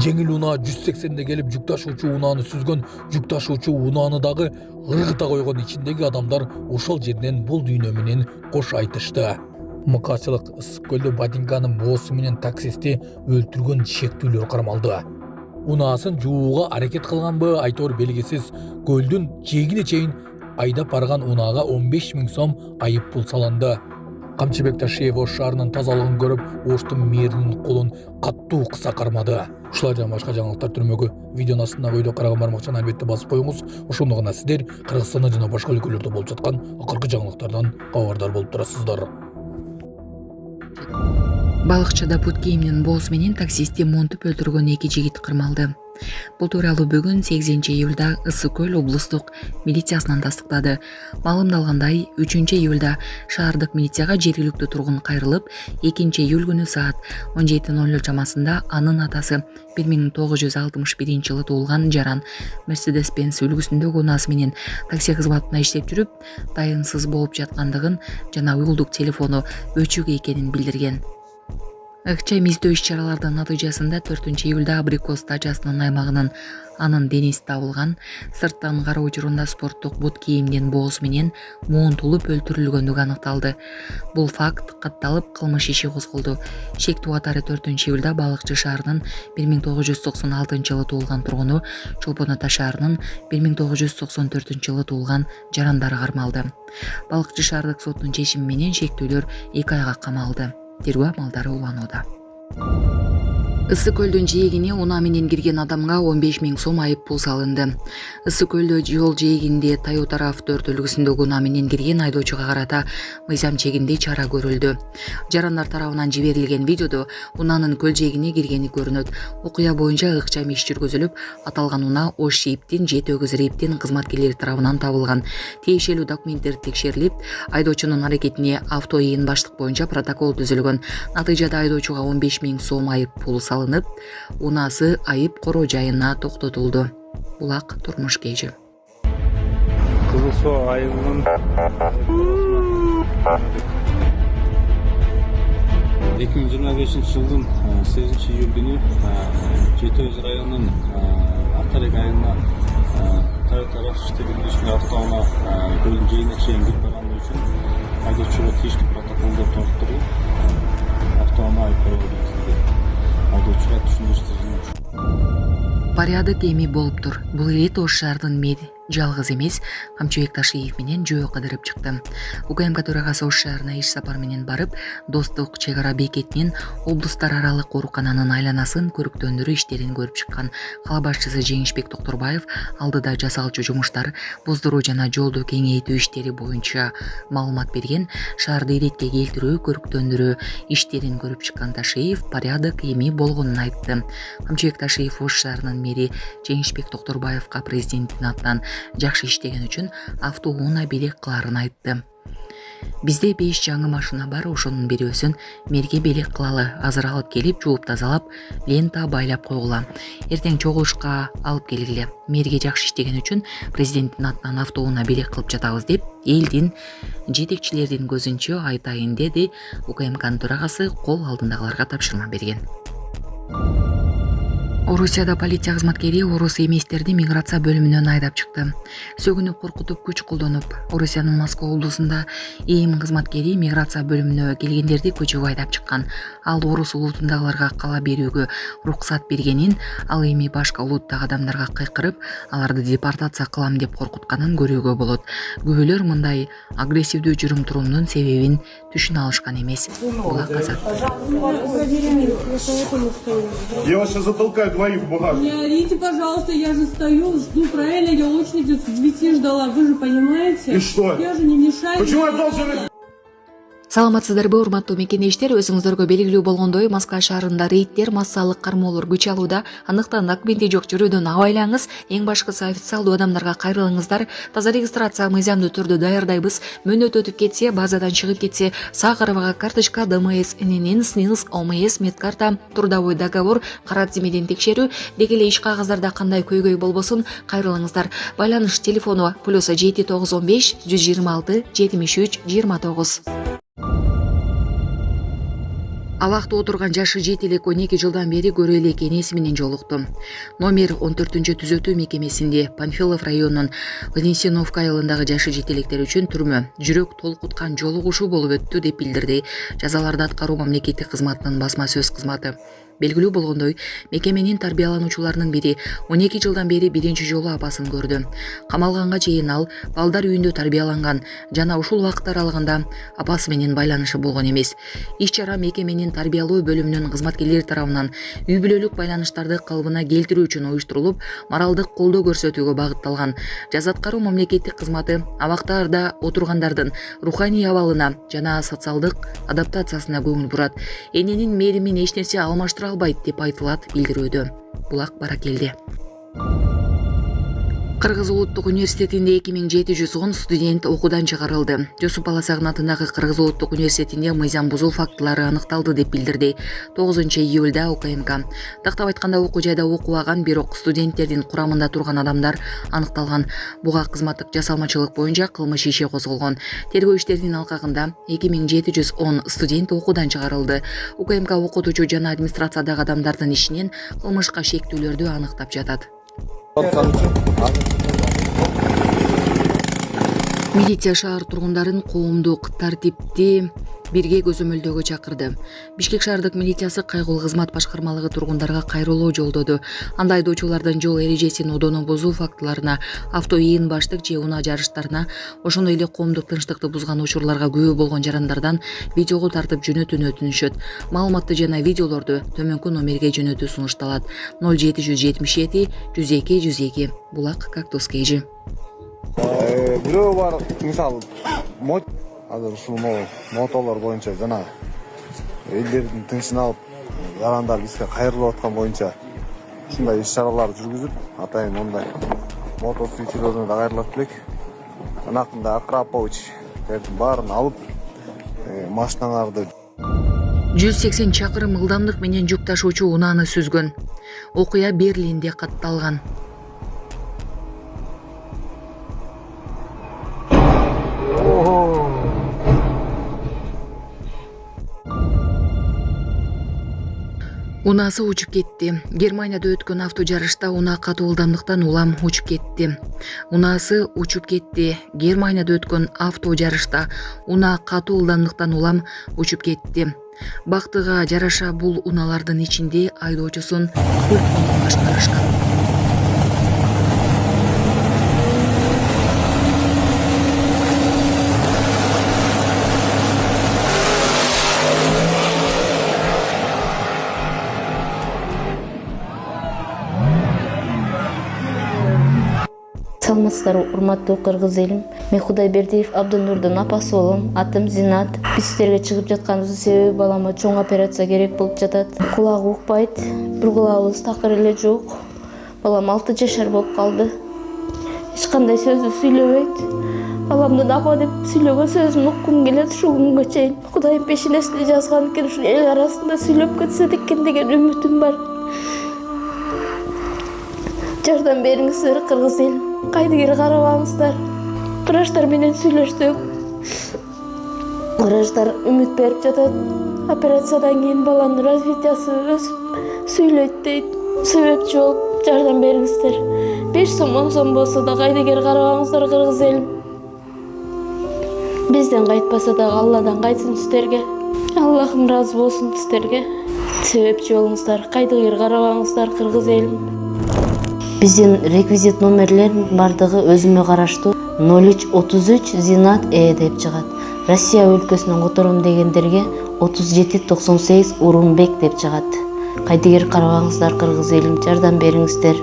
Жеңил унаа 180-де келип жүк ташуучу унааны сүзгөн, жүк ташуучу унааны дагы ыргыта койгон. Ичиндеги адамдар ошол жерден бул дүйнө менен кош айтышты. Мыкачылык Ысык көлдө Бадинганын боосу менен таксисти өлтүргөн шектүүлөр кармалды. Унаасын жууга аракет кылганбы айтор белгисиз. Көлдүн жээгине чейин айдап барган унаага 15 000 сом айып пул салынды. Камчыбек Ташиев Ош шаарынын тазалыгын көрүп, Оштун мэринин колун каттуу кыса кармады. Ушулар жана башка жаңылыктар түрмөгү видеонун астына өйдө караган бармакчаны албетте басып коюңуз. Ошондо гана сиздер Кыргызстанда жана башка өлкөлөрдө болуп жаткан акыркы жаңылыктардан кабардар болуп турасыздар. Балыкчыда бут кийимдин боосу менен таксистти монтуп өлтүргөн 2 жигит кырмалды. Бул тууралуу бүгүн 8-июлда Ысык көл облустук милициясынан тастыктады. Маалымдалгандай, 3-июлда шаардык милицияга жергиликтүү тургун кайрылып, 2-июль күнү саат 17:00 чамасында анын атасы 1961-жылы туулган жаран Mercedes-Benz үлгүсүндөгү унаасы менен такси кызматына иштеп жүрүп, дайынсыз болуп жаткандыгын жана уюлдук телефону өчүк экенин билдирген. Ыкчам издөө иш-чаралардын натыйжасында 4-июлда Абрикос дачасынын аймагынан анын денеси табылган. Сырттан кароо учурунда спорттук бут кийимдин боосу менен монтулуп өлтүрүлгөндүгү аныкталды. Бул факт катталып, кылмыш иши козголду. Шектүү катары 4-июлда Балыкчы шаарынын 1996-жылы туулган тургуну, Чолпон Ата шаарынын 1994-жылы туулган жарандары кармалды. Балыкчы шаардык сотунун чечими менен шектүүлөр 2 айга камалды. Тергөө амалдары уланууда. Ысык көлдүн жээгине унаа менен кирген адамга 15 000 сом айып пул салынды. Ысык көлдө жол жээгинде Toyota RAV4 үлгүсүндөгү унаа менен кирген айдоочуга карата мыйзам чегинде чара көрүлдү. Жарандар тарабынан жиберилген видеодо унаанын көл жээгине киргени көрүнөт. Окуя боюнча ыкчам иш жүргүзүлүп, аталган унаа Ош ИИБтин Жети Өгүз РИИБтин кызматкерлери тарабынан табылган. Тиешелүү документтер текшерилип, айдоочунун аракетине авто ийин баштык боюнча протокол түзүлгөн. Натыйжада айдоочуга 15 000 сом айып пул салынып, унаасы айып короо жайына токтотулду. Булак турмуш кежи. Кызыл Суу айылынын 2025-жылдын 8-июль күнү Жети Өгүз районунун Артарек айылына Toyota RAV4 үлгүсүндөгү автоунаа көлдүн жээгине чейин кирип барганы үчүн айдоочуга тийиштүү протоколдор толтурулуп, автоунаа айып короо негизинде айдоочуга түшүндүрүштүрүлгөн. Порядок эми болуптур. Бул ирет Ош шаарынын мэри жалгыз эмес, Камчыбек Ташиев менен жөө кыдырып чыкты. УКМК төрагасы Ош шаарына иш сапар менен барып, Достук чек ара бекетинин облустар аралык оорукананын айланасын көрүктөндүрүү иштерин көрүп чыккан. Кала башчысы Жеңишбек Токторбаев алдыда жасалчу жумуштар, боздоруу жана жолду кеңейтүү иштери боюнча маалымат берген. Шаарды иретке келтирүү, көрүктөндүрүү иштерин көрүп чыккан Ташиев порядок эми болгонун айтты. Камчыбек Ташиев Ош шаарынын мэри Жеңишбек Токторбаевка президенттин атынан жакшы иштеген үчүн автоунаа белек кыларын айтты. Бизде 5 жаңы машина бар, ошонун бирөөсүн мэрге белек кылалы. Азыр алып келип, жууп тазалап, лента байлап койгула. Эртең чогулушка алып келгиле. Мэрге жакшы иштеген үчүн президенттин атынан автоунаа белек кылып жатабыз деп элдин жетекчилердин көзүнчө айтайын деди. УКМКнын төрагасы кол алдындагыларга тапшырма берген. Орусияда полиция кызматкери орус эместерди миграция бөлүмүнөн айдап чыкты. Сөгүнүп коркутуп күч колдонуп, Орусиянын Москва облусунда ИИМ кызматкери миграция бөлүмүнө келгендерди көчөгө айдап чыккан. Ал орус улутундагыларга кала берүүгө уруксат бергенин, ал эми башка улуттагы адамдарга кыйкырып, аларды депортация кылам деп коркутканын көрүүгө болот. Күбөлөр мындай агрессивдүү жүрүм-турумдун себебин түшүнө алышкан эмес. Булак Азат. Я вас сейчас затолкаю двоих в багажник. Не орите, пожалуйста, я же стою, жду, правильно, я очередь с 9 ждала, вы же понимаете? И что? Я же не мешаю. Почему я должен... Саламатсыздарбы, урматтуу мекендештер, өзүңүздөргө белгилүү болгондой, Москва шаарында рейдтер, массалык кармоолор күч алууда. Андыктан документи жок жүрүүдөн абайлаңыз. Эң башкысы официалдуу адамдарга кайрылыңыздар. Таза регистрация мыйзамдуу түрдө даярдайбыз. Мөөнөт өтүп кетсе, базадан чыгып кетсе, Сахарова карточка, ДМС, ННН, СНИЛС, ОМС, медкарта, трудовой договор, кара тизмеден текшерүү, деги эле иш кагаздарда кандай көйгөй болбосун, кайрылыңыздар. Байланыш телефону +7 915 126 73 29. Абакта отурган жашы жете элек 12 жылдан бери көрө элек энеси менен жолукту. Номер 14-түзөтүү мекемесинде Панфилов районунун Вознесеновка айылындагы жашы жете электер үчүн түрмө жүрөк толкуткан жолугушуу болуп өттү деп билдирди жазаларды аткаруу мамлекеттик кызматынын басма сөз кызматы. Белгилүү болгондой, мекеменин тарбиялануучуларынын бири 12 жылдан бери биринчи жолу апасын көрдү. Камалганга чейин ал балдар үйүндө тарбияланган жана ушул убакыт аралыгында апасы менен байланышы болгон эмес. Иш-чара мекеменин тарбиялоо бөлүмүнүн кызматкерлери тарабынан үй бүлөлүк байланыштарды калыбына келтирүү үчүн уюштурулуп, моралдык колдоо көрсөтүүгө багытталган. Жаза аткаруу мамлекеттик кызматы абактарда отургандардын руханий абалына жана социалдык адаптациясына көңүл бурат. Эненин мээримин эч нерсе алмаштыра албайт деп айтылат билдирүүдө. Булак Баракелди. Кыргыз улуттук университетинде 2710 студент окуудан чыгарылды. Жусуп Баласагын атындагы Кыргыз улуттук университетинде мыйзам бузуу фактылары аныкталды деп билдирди 9-июлда УКМК. Тактап айтканда окуу жайда окубаган, бирок студенттердин курамында турган адамдар аныкталган. Буга кызматтык жасалмачылык боюнча кылмыш иши козголгон. Тергөө иштеринин алкагында 2710 студент окуудан чыгарылды. УКМК окутуучу жана администрациядагы адамдардын ишинен кылмышка шектүүлөрдү аныктап жатат. Милиция шаар тургундарын коомдук тартипти бирге көзөмөлдөөгө чакырды. Бишкек шаардык милициясы кайгылуу кызмат башкармалыгы тургундарга кайрылуу жолдоду. Анда айдоочулардын жол эрежесин одоно бузуу фактыларына, авто ийин баштык же унаа жарыштарына, ошондой эле коомдук тынчтыкты бузган учурларга күбө болгон жарандардан видеого тартып жөнөтүүнү өтүнүшөт. Маалыматты жана видеолорду төмөнкү номерге жөнөтүү сунушталат. 0777 102 102. Булак Кактус Кейжи. Бирөө бар, мисалы, азыр ушул мотолор боюнча жана элдердин тынчын алып, жарандар бизге кайрылып аткан боюнча ушундай иш-чаралар жүргүзүп, атайын мондай мотосүйчүлөрүнө да кайрылат элек. Анакында Акраповичтердин баарын алып, машиналарды 180 чакырым ылдамдык менен жүк ташуучу унааны сүзгөн. Окуя Берлинде катталган. Унаасы учуп кетти. Германияда өткөн авто жарышта унаа катуу ылдамдыктан улам учуп кетти. Унаасы учуп кетти. Германияда өткөн авто жарышта унаа катуу ылдамдыктан улам учуп кетти. Бактыга жараша бул унаалардын ичинде айдоочусун пульт менен башкарышкан. Саламатсыздар, урматтуу кыргыз элим. Мен Кудайбердиев Абдынурдун апасы болом. Атым Зинат. Биз сиздерге чыгып жатканыбыздын себеби балама чоң операция керек болуп жатат. Кулагы укпайт, бир кулагыбыз такыр эле жок. Балам 6 жашар болуп калды. Эч кандай сөздү сүйлөбөйт. Баламдын апа деп сүйлөгөн сөзүн уккум келет ушул күнгө чейин. Кудайым пешенесине жазган экен, ушул эл арасында сүйлөп кетсе экен деген үмүтүм бар. Жардам бериңиздер кыргыз элим. Кайдыгер карабаңыздар. Врачтар менен сүйлөштүк. Врачтар үмүт берип жатат. Операциядан кийин баланын развитиясы өсүп сүйлөйт дейт. Себепчи болуп жардам бериңиздер. 5 сом 10 сом болсо да кайдыгер карабаңыздар кыргыз элим. Бизден кайтпаса да Алладан кайтсын сиздерге. Аллахым разы болсун сиздерге. Себепчи болуңуздар, кайдыгер карабаңыздар кыргыз элим. Биздин реквизит номерлерин бардыгы өзүмө караштуу 0333 Зинат деп чыгат. Россия өлкөсүнөн котором дегендерге 3798 Урунбек деп чыгат. Кайдыгер карабаңыздар кыргыз элим, жардам бериңиздер.